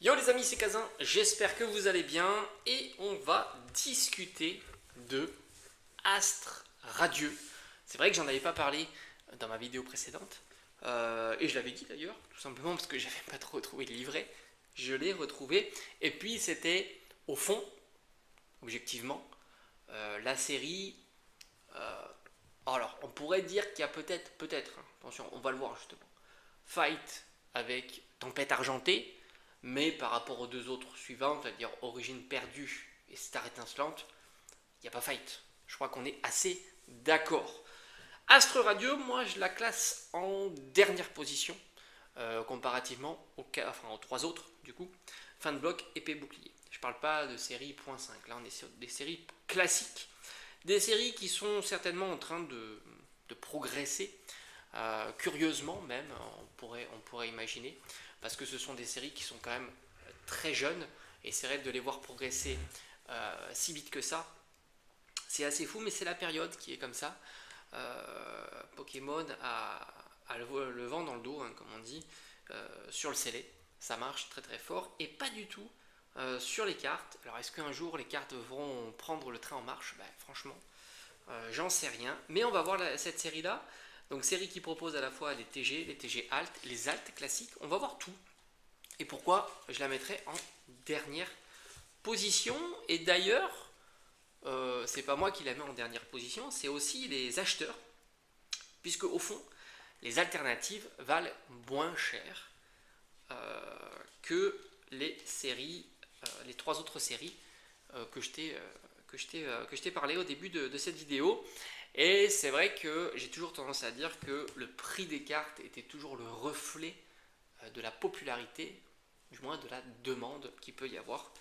Yo les amis, c'est Kazin, j'espère que vous allez bien et on va discuter de astres radieux. C'est vrai que j'en avais pas parlé dans ma vidéo précédente et je l'avais dit d'ailleurs, tout simplement parce que j'avais pas trop retrouvé le livret. Je l'ai retrouvé et puis c'était au fond, objectivement, la série. euh, alors on pourrait dire qu'il y a peut-être, hein, attention, on va le voir justement, Fight avec Tempête Argentée. Mais par rapport aux deux autres suivantes, c'est-à-dire Origine perdue et Star étincelante, il n'y a pas fight. Je crois qu'on est assez d'accord. Astre Radieux, moi je la classe en dernière position, comparativement aux trois autres, du coup. Fin de bloc, épée, bouclier. Je ne parle pas de série .5, là on est sur des séries classiques. Des séries qui sont certainement en train de progresser, curieusement même, on pourrait imaginer, parce que ce sont des séries qui sont quand même très jeunes, et c'est vrai de les voir progresser si vite que ça, c'est assez fou, mais c'est la période qui est comme ça. Pokémon a le vent dans le dos, hein, comme on dit, sur le scellé, ça marche très très fort, et pas du tout sur les cartes. Alors est-ce qu'un jour les cartes vont prendre le train en marche? Franchement, j'en sais rien, mais on va voir cette série-là. Donc série qui propose à la fois les TG alt, les alt classiques, on va voir tout. Et pourquoi je la mettrai en dernière position. Et d'ailleurs, c'est pas moi qui la mets en dernière position, c'est aussi les acheteurs, puisque au fond, les alternatives valent moins cher que les séries, les trois autres séries que je t'ai parlé au début de cette vidéo. Et c'est vrai que j'ai toujours tendance à dire que le prix des cartes était toujours le reflet de la popularité, du moins de la demande qu'il peut y avoir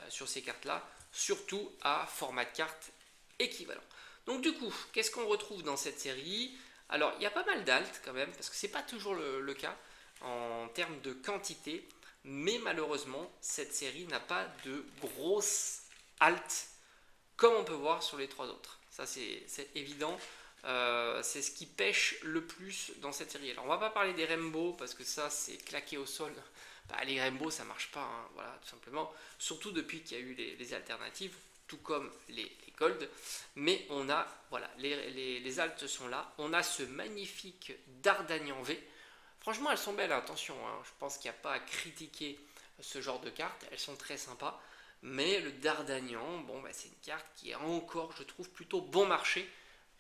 sur ces cartes-là, surtout à format de carte équivalent. Donc du coup, qu'est-ce qu'on retrouve dans cette série? Alors, il y a pas mal d'alt quand même, parce que c'est pas toujours le cas en termes de quantité, mais malheureusement, cette série n'a pas de grosses alt comme on peut voir sur les trois autres. Ça, c'est évident. C'est ce qui pêche le plus dans cette série. Alors, on va pas parler des Rainbow parce que ça, c'est claqué au sol. Les Rainbow, ça marche pas, hein, voilà, tout simplement. Surtout depuis qu'il y a eu les alternatives, tout comme les Gold. Mais on a, voilà, les alts sont là. On a ce magnifique Dardanian V. Franchement, elles sont belles, attention. Hein, je pense qu'il n'y a pas à critiquer ce genre de cartes. Elles sont très sympas. Mais le Dardanian, bon, c'est une carte qui est encore, je trouve, plutôt bon marché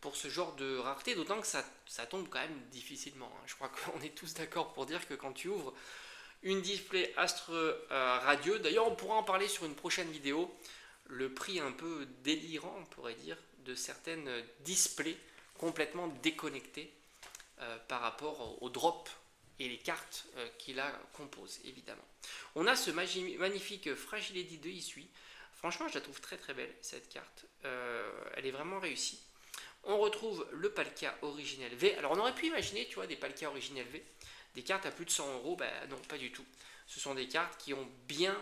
pour ce genre de rareté, d'autant que ça tombe quand même difficilement. Hein. Je crois qu'on est tous d'accord pour dire que quand tu ouvres une display Astre Radieux, d'ailleurs on pourra en parler sur une prochaine vidéo, le prix un peu délirant, on pourrait dire, de certaines displays complètement déconnectées par rapport au drop et les cartes qui la composent, évidemment. On a ce magnifique Fragility de Isui. Franchement, je la trouve très très belle, cette carte. Elle est vraiment réussie. On retrouve le Palkia originel V. Alors, on aurait pu imaginer, tu vois, des Palkia originel V, des cartes à plus de 100 euros. Non, pas du tout. Ce sont des cartes qui ont bien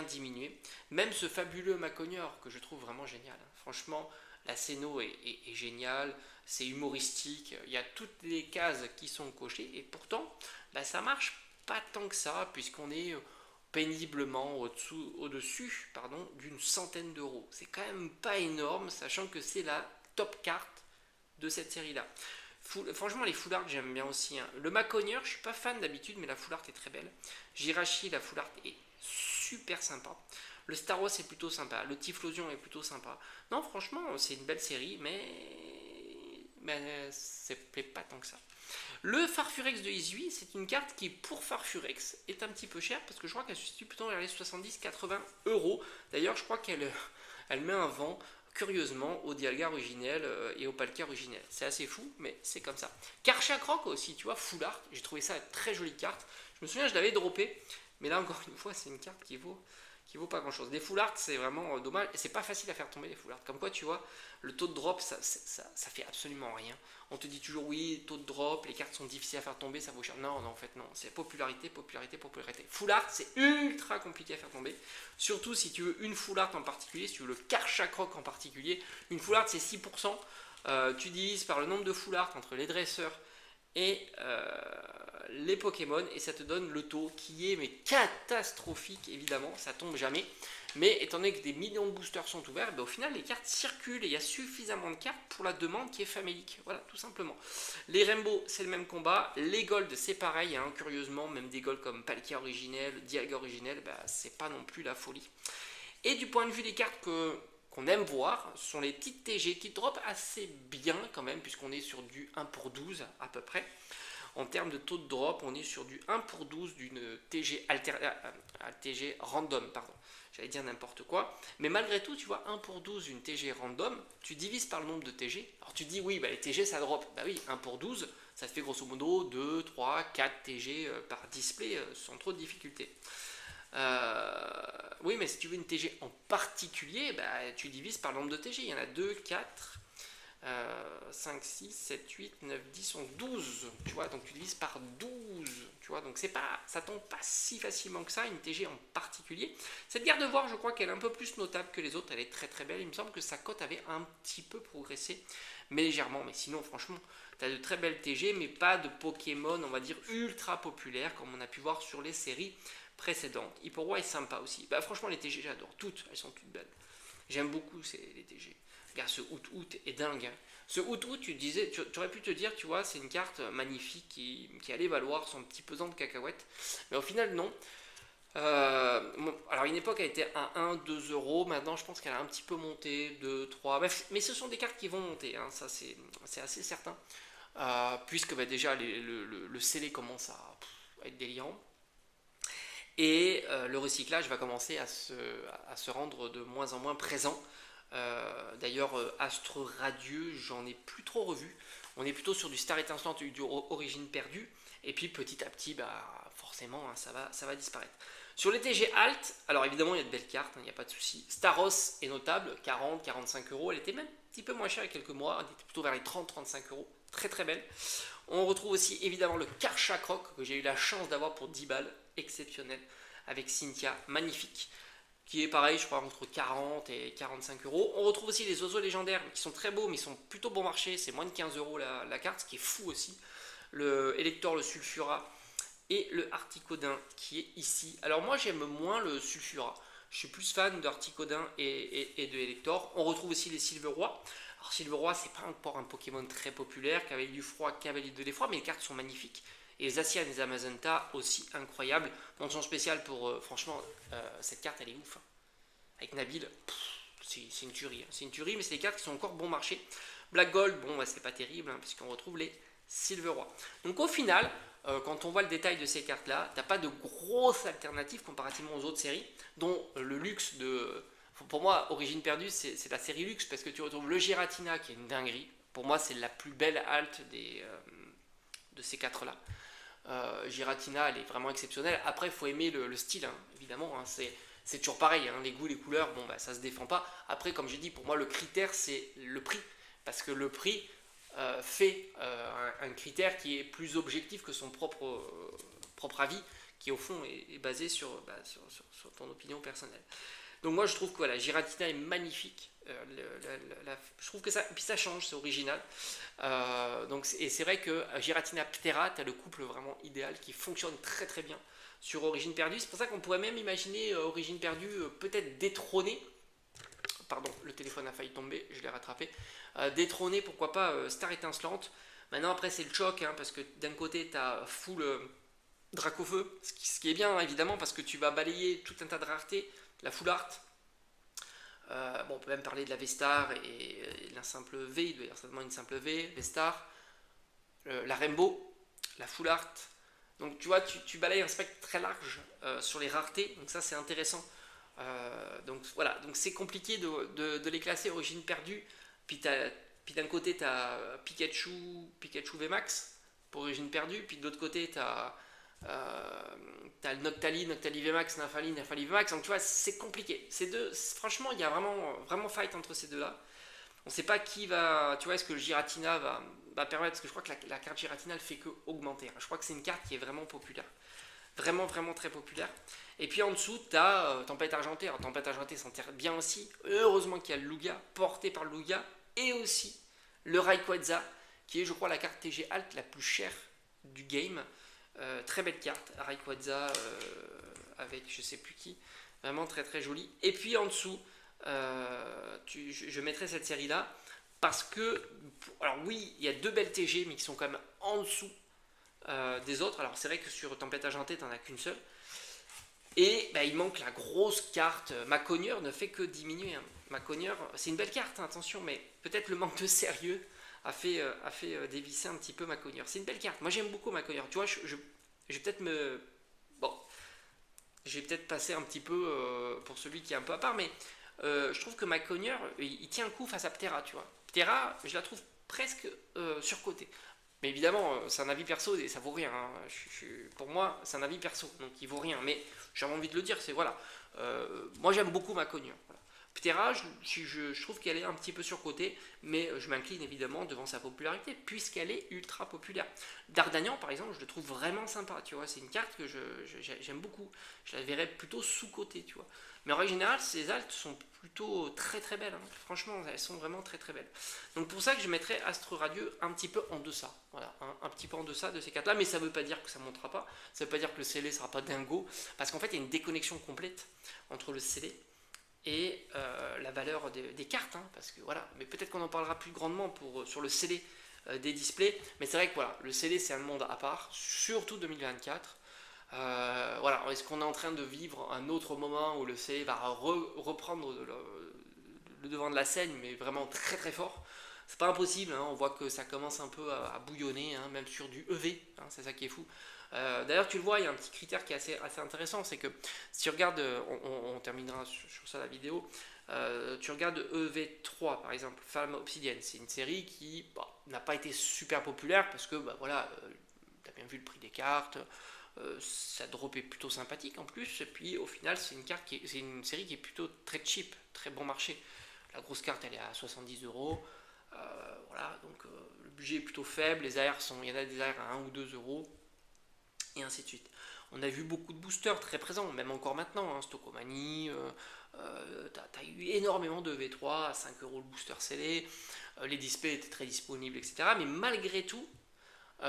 diminué. Même ce fabuleux Maconior, que je trouve vraiment génial. Franchement, la scéno est géniale, c'est humoristique, il y a toutes les cases qui sont cochées, et pourtant, ça marche pas tant que ça, puisqu'on est péniblement au-dessus d'une centaine d'euros. C'est quand même pas énorme, sachant que c'est la top carte de cette série-là. Franchement, les full art, j'aime bien aussi. Hein. Le Maconier, je suis pas fan d'habitude, mais la full art est très belle. Jirachi, la full art est super sympa. Le Staros est plutôt sympa. Le Typhlosion est plutôt sympa. Non, franchement, c'est une belle série, mais c'est pas tant que ça. Le Farfurex de Isui, c'est une carte qui, pour Farfurex, est un petit peu chère parce que je crois qu'elle se situe plutôt vers les 70-80 euros. D'ailleurs, je crois qu'elle met un vent, curieusement, au Dialga originel et au Palkia originel. C'est assez fou, mais c'est comme ça. Karchakrok aussi, tu vois, full art. J'ai trouvé ça une très jolie carte. Je me souviens, je l'avais droppé, mais là, encore une fois, c'est une carte qui vaut pas grand chose. Des full art, c'est vraiment dommage, et c'est pas facile à faire tomber les full art. Comme quoi, tu vois, le taux de drop, ça fait absolument rien. On te dit toujours, oui, taux de drop, les cartes sont difficiles à faire tomber, ça vaut cher. Non, en fait, non. C'est popularité. Full art, c'est ultra compliqué à faire tomber. Surtout si tu veux une full art en particulier, si tu veux le Karchakrok en particulier. Une full art, c'est 6%. Tu divises par le nombre de full art entre les dresseurs et les Pokémon, et ça te donne le taux qui est mais catastrophique, évidemment, ça tombe jamais. Mais étant donné que des millions de boosters sont ouverts, ben, au final les cartes circulent et il y a suffisamment de cartes pour la demande qui est famélique. Voilà, tout simplement. Les Rainbow, c'est le même combat. Les Gold, c'est pareil, hein, curieusement, même des Gold comme Palkia originel, Dialga originel, ben, c'est pas non plus la folie. Et du point de vue des cartes qu'on aime voir, ce sont les petites TG qui drop assez bien quand même, puisqu'on est sur du 1 pour 12 à peu près. En termes de taux de drop, on est sur du 1 pour 12 d'une TG, TG random, pardon. J'allais dire n'importe quoi. Mais malgré tout, tu vois, 1 pour 12 une TG random, tu divises par le nombre de TG. Alors tu dis, oui, bah, les TG, ça drop. Bah oui, 1 pour 12, ça te fait grosso modo 2, 3, 4 TG par display sans trop de difficulté. Oui, mais si tu veux une TG en particulier, bah, tu divises par le nombre de TG. Il y en a 2, 4... 5, 6, 7, 8, 9, 10, 11, 12, tu vois, donc tu divises par 12, tu vois, donc c'est pas, ça tombe pas si facilement que ça, une TG en particulier. Cette garde de voir, je crois qu'elle est un peu plus notable que les autres, elle est très très belle, il me semble que sa cote avait un petit peu progressé, mais légèrement, mais sinon franchement, tu as de très belles TG, mais pas de Pokémon, on va dire, ultra populaires, comme on a pu voir sur les séries précédentes. Hyperwa est sympa aussi, bah franchement les TG j'adore, toutes, elles sont toutes belles, j'aime beaucoup les TG. Regarde, ce Out est dingue. Hein. Ce Out, tu aurais pu te dire, tu vois, c'est une carte magnifique qui allait valoir son petit pesant de cacahuètes. Mais au final, non. Alors, à une époque, elle était à 1, 2 euros. Maintenant, je pense qu'elle a un petit peu monté, 2, 3. Bref, mais ce sont des cartes qui vont monter. Hein. Ça, c'est assez certain. Puisque bah, déjà, le scellé commence à être délirant. Et le recyclage va commencer à se rendre de moins en moins présent. D'ailleurs, Astre Radieux, j'en ai plus trop revu. On est plutôt sur du Star Étincelant, du Origine Perdue. Et puis petit à petit, bah, forcément, hein, ça va disparaître. Sur les TG Alt, alors évidemment, il y a de belles cartes, il n'y a pas de souci. Staros est notable, 40, 45 euros. Elle était même un petit peu moins chère il y a quelques mois. Elle était plutôt vers les 30, 35 euros. Très très belle. On retrouve aussi évidemment le Karcha Croc que j'ai eu la chance d'avoir pour 10 balles. Exceptionnel. Avec Cynthia, magnifique. Qui est pareil, je crois, entre 40 et 45 euros. On retrouve aussi les oiseaux légendaires qui sont très beaux, mais ils sont plutôt bon marché. C'est moins de 15 euros la carte, ce qui est fou aussi. Le Elector, le Sulfura et le Articodin qui est ici. Alors moi, j'aime moins le Sulfura. Je suis plus fan d'Articodin et de Elector. On retrouve aussi les Silverois. Alors Silverois, c'est pas encore un Pokémon très populaire, Cavalier du Froid, Cavalier de l'Effroi, mais les cartes sont magnifiques. Et les Zacian et les Amazonta aussi incroyables. Mention spéciale pour, franchement, cette carte elle est ouf. Hein. Avec Nabil, c'est une tuerie. Hein. C'est une tuerie, mais c'est des cartes qui sont encore bon marché. Black Gold, bon, bah, c'est pas terrible, hein, puisqu'on retrouve les Silverois. Donc au final, quand on voit le détail de ces cartes-là, t'as pas de grosses alternatives comparativement aux autres séries, dont le luxe de... Pour moi, Origine Perdue, c'est la série luxe, parce que tu retrouves le Giratina, qui est une dinguerie. Pour moi, c'est la plus belle halte de ces quatre-là. Giratina, elle est vraiment exceptionnelle. Après, il faut aimer le style, hein, évidemment. Hein, c'est toujours pareil, hein, les goûts, les couleurs, bon, bah, ça se défend pas. Après, comme j'ai dit, pour moi, le critère, c'est le prix. Parce que le prix fait un critère qui est plus objectif que son propre avis, qui au fond est basé sur ton opinion personnelle. Donc moi, je trouve que voilà, Giratina est magnifique. Je trouve que ça, puis ça change, c'est original. Et c'est vrai que Giratina Ptera, tu as le couple vraiment idéal qui fonctionne très très bien sur Origine Perdue. C'est pour ça qu'on pourrait même imaginer Origine Perdue peut-être détrôner. Pardon, le téléphone a failli tomber, je l'ai rattrapé. Détrôner, pourquoi pas, Star Étincelante. Maintenant, après, c'est le choc, hein, parce que d'un côté, tu as full Dracofeu, ce qui est bien, hein, évidemment, parce que tu vas balayer tout un tas de raretés. La full art. Bon, on peut même parler de la V-Star et la simple V, il doit y avoir certainement une simple V, V-Star, la Rainbow, la Full Art. Donc tu vois, tu balayes un spectre très large sur les raretés, donc ça c'est intéressant. Donc voilà, donc c'est compliqué de les classer Origine Perdue. Puis d'un côté tu as Pikachu VMAX pour Origine Perdue, puis de l'autre côté tu as le Noctali VMAX, Nymphali VMAX, donc tu vois, c'est compliqué. Ces deux, franchement, il y a vraiment fight entre ces deux-là. On ne sait pas qui va, tu vois, est-ce que le Giratina va permettre, parce que je crois que la carte Giratina, elle fait que augmenter. Je crois que c'est une carte qui est vraiment populaire. Vraiment très populaire. Et puis en dessous, tu as Tempête Argentée. Alors Tempête Argentée s'enterre bien aussi. Heureusement qu'il y a le Lugia, porté par le Lugia, et aussi le Rayquaza, qui est je crois la carte TG Alt la plus chère du game. Très belle carte, Rayquaza avec je sais plus qui, vraiment très très jolie. Et puis en dessous, je mettrai cette série là parce que, alors oui, il y a 2 belles TG mais qui sont quand même en dessous des autres. Alors c'est vrai que sur Tempête Argentée t'en as qu'une seule. Et bah, il manque la grosse carte. Macogneur ne fait que diminuer. Hein. Macogneur, c'est une belle carte, hein, attention, mais peut-être le manque de sérieux a fait dévisser un petit peu Macogneur. C'est une belle carte. Moi j'aime beaucoup Macogneur. Tu vois, je vais peut-être me. Bon, je vais peut-être passer un petit peu pour celui qui est un peu à part, mais je trouve que Macogneur, il tient un coup face à Ptera, tu vois. Ptera, je la trouve presque surcotée. Mais évidemment, c'est un avis perso et ça vaut rien. Hein. Pour moi, c'est un avis perso, donc il vaut rien. Mais j'avais envie de le dire, c'est voilà. Moi, j'aime beaucoup Macogneur. Voilà. Ptera, je trouve qu'elle est un petit peu surcotée, mais je m'incline évidemment devant sa popularité, puisqu'elle est ultra populaire. D'Artagnan, par exemple, je le trouve vraiment sympa, tu vois. C'est une carte que j'aime beaucoup. Je la verrais plutôt sous-cotée, tu vois. Mais en règle générale, ces altes sont plutôt très très belles. Hein. Franchement, elles sont vraiment très très belles. Donc pour ça que je mettrais Astre Radieux un petit peu en deçà. Voilà, un petit peu en deçà de ces cartes-là. Mais ça ne veut pas dire que ça ne montera pas. Ça ne veut pas dire que le scellé ne sera pas dingo. Parce qu'en fait, il y a une déconnexion complète entre le scellé et la valeur des cartes. Hein, parce que voilà, mais peut-être qu'on en parlera plus grandement sur le scellé des displays. Mais c'est vrai que voilà, le scellé c'est un monde à part, surtout 2024. Voilà, est-ce qu'on est en train de vivre un autre moment où le CE va reprendre le devant de la scène, mais vraiment très très fort? C'est pas impossible, hein, on voit que ça commence un peu à bouillonner, hein, même sur du EV, hein, c'est ça qui est fou. D'ailleurs, tu le vois, il y a un petit critère qui est assez intéressant, c'est que si tu regardes, on terminera sur ça la vidéo, tu regardes EV3 par exemple, Femme Obsidienne, c'est une série qui n'a pas été super populaire parce que voilà, tu as bien vu le prix des cartes. Ça drop est plutôt sympathique en plus, et puis au final c'est une série qui est plutôt très cheap, très bon marché. La grosse carte elle est à 70 euros, voilà, donc le budget est plutôt faible, les AR il y en a des AR à 1 ou 2 euros, et ainsi de suite. On a vu beaucoup de boosters très présents, même encore maintenant, hein, Stockomanie, t'as eu énormément de V3 à 5 euros le booster scellé, les displays étaient très disponibles, etc. Mais malgré tout,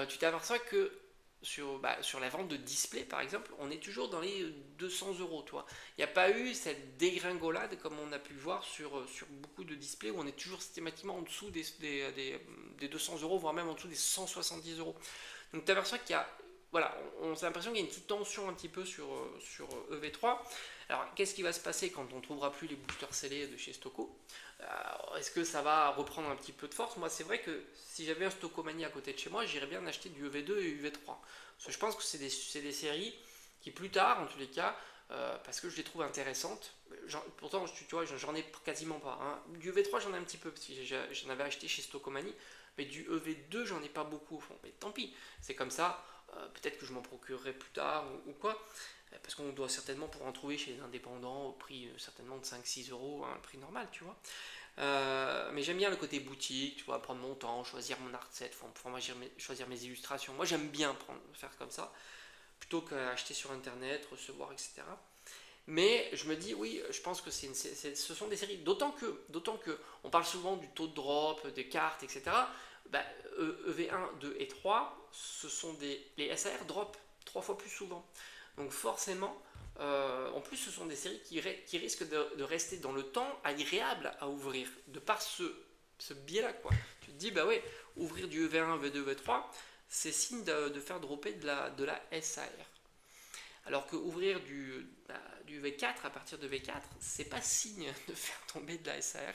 tu t'aperçois que sur la vente de display par exemple, on est toujours dans les 200 euros. Il n'y a pas eu cette dégringolade comme on a pu voir sur beaucoup de displays où on est toujours systématiquement en dessous des 200 euros, voire même en dessous des 170 euros. Donc tu aperçois qu'il y a, voilà, on a l'impression qu'il y a une petite tension un petit peu sur EV3. Alors qu'est-ce qui va se passer quand on ne trouvera plus les boosters scellés de chez Stocko? Est-ce que ça va reprendre un petit peu de force? Moi c'est vrai que si j'avais un Stockomanie à côté de chez moi, j'irais bien acheter du EV2 et UV3. Parce que je pense que c'est des séries qui plus tard, en tous les cas, parce que je les trouve intéressantes. Pourtant, tu vois, j'en ai quasiment pas. Hein. Du EV3 j'en ai un petit peu, parce que j'en avais acheté chez Stockomanie, mais du EV2 j'en ai pas beaucoup au fond. Mais tant pis, c'est comme ça. Peut-être que je m'en procurerai plus tard ou quoi. Parce qu'on doit certainement pouvoir en trouver chez les indépendants au prix certainement de 5-6 euros, un prix normal, tu vois. Mais j'aime bien le côté boutique, tu vois, prendre mon temps, choisir mon art set, choisir mes illustrations. Moi j'aime bien faire comme ça, plutôt qu'acheter sur internet, recevoir, etc. Mais je me dis, oui, je pense que ce sont des séries, d'autant que on parle souvent du taux de drop, des cartes, etc. EV1, 2 et 3, les SAR drop 3 fois plus souvent. Donc forcément, en plus ce sont des séries qui risquent de rester dans le temps agréables à ouvrir, de par ce biais-là, quoi. Tu te dis, bah ouais, ouvrir du EV1, V2, V3, c'est signe de faire dropper de la SAR. Alors que ouvrir du V4 à partir de V4, c'est pas signe de faire tomber de la SAR.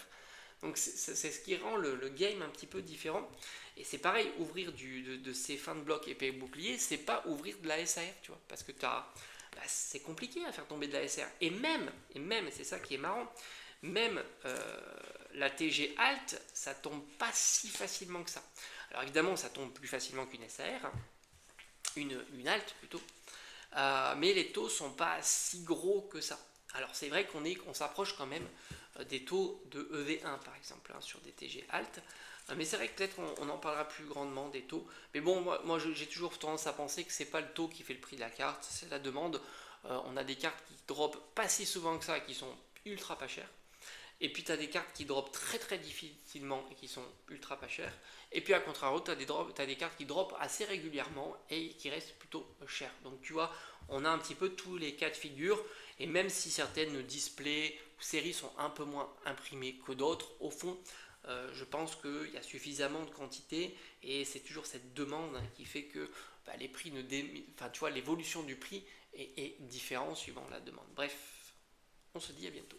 Donc c'est ce qui rend le game un petit peu différent. Et c'est pareil, ouvrir de ces fins de bloc épée et bouclier, c'est pas ouvrir de la SAR, tu vois, parce que c'est compliqué à faire tomber de la SAR. Et même, c'est ça qui est marrant, même la TG Alt, ça tombe pas si facilement que ça. Alors évidemment, ça tombe plus facilement qu'une SAR, hein, une Alt plutôt, mais les taux sont pas si gros que ça. Alors c'est vrai qu'on s'approche quand même des taux de EV1 par exemple, hein, sur des TG Alt, mais c'est vrai que peut-être on en parlera plus grandement des taux. Mais bon, moi j'ai toujours tendance à penser que c'est pas le taux qui fait le prix de la carte, c'est la demande. On a des cartes qui drop pas si souvent que ça, qui sont ultra pas chères. Et puis tu as des cartes qui drop très très difficilement et qui sont ultra pas chères. Et puis à contrario, tu as des cartes qui drop assez régulièrement et qui restent plutôt chères. Donc tu vois, on a un petit peu tous les cas de figure. Et même si certaines displays ou séries sont un peu moins imprimées que d'autres, au fond, je pense qu'il y a suffisamment de quantité et c'est toujours cette demande qui fait que les prix enfin, tu vois, l'évolution du prix est différente suivant la demande. Bref, on se dit à bientôt.